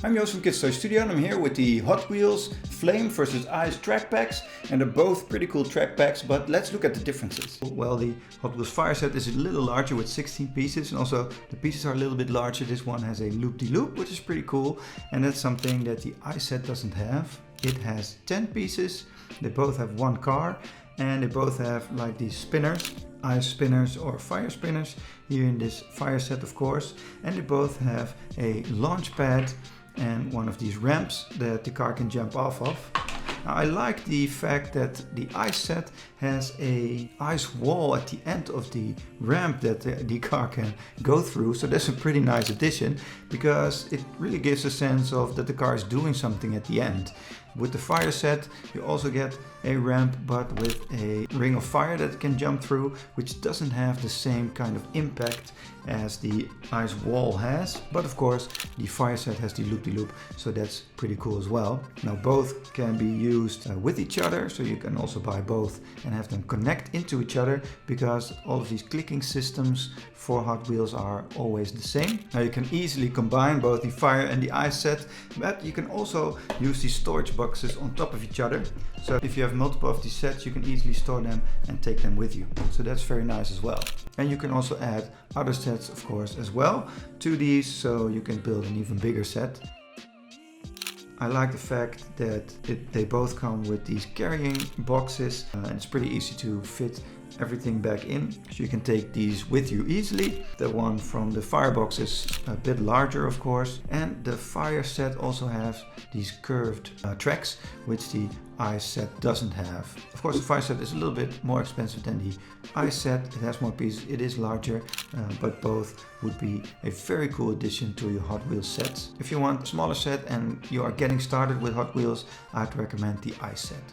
I'm Joost from Kidstoy Studio and I'm here with the Hot Wheels Flame vs. Ice track packs, and they're both pretty cool track packs, but let's look at the differences. Well, the Hot Wheels Fire set is a little larger with 16 pieces, and also the pieces are a little bit larger. This one has a loop-de-loop, which is pretty cool, and that's something that the Ice set doesn't have. It has 10 pieces, they both have one car, and they both have like these spinners, ice spinners or fire spinners, here in this fire set of course, and they both have a launch pad and one of these ramps that the car can jump off of. Now, I like the fact that the ice set has a ice wall at the end of the ramp that the car can go through, so that's a pretty nice addition because it really gives a sense of that the car is doing something at the end. With the fire set you also get a ramp but with a ring of fire that it can jump through, which doesn't have the same kind of impact as the ice wall has, but of course the fire set has the loop-de-loop, so that's pretty cool as well. Now both can be used with each other, so you can also buy both and have them connect into each other because all of these clicking systems for Hot Wheels are always the same. Now you can easily combine both the fire and the ice set, but you can also use these storage boxes on top of each other. So if you have multiple of these sets, you can easily store them and take them with you. So that's very nice as well. And you can also add other sets, of course, as well to these, so you can build an even bigger set. I like the fact that they both come with these carrying boxes, and it's pretty easy to fit everything back in, so you can take these with you easily. The one from the firebox is a bit larger of course, and the fire set also has these curved tracks, which the ice set doesn't have. Of course the fire set is a little bit more expensive than the ice set, it has more pieces, it is larger, but both would be a very cool addition to your Hot Wheels sets. If you want a smaller set and you are getting started with Hot Wheels, I'd recommend the ice set.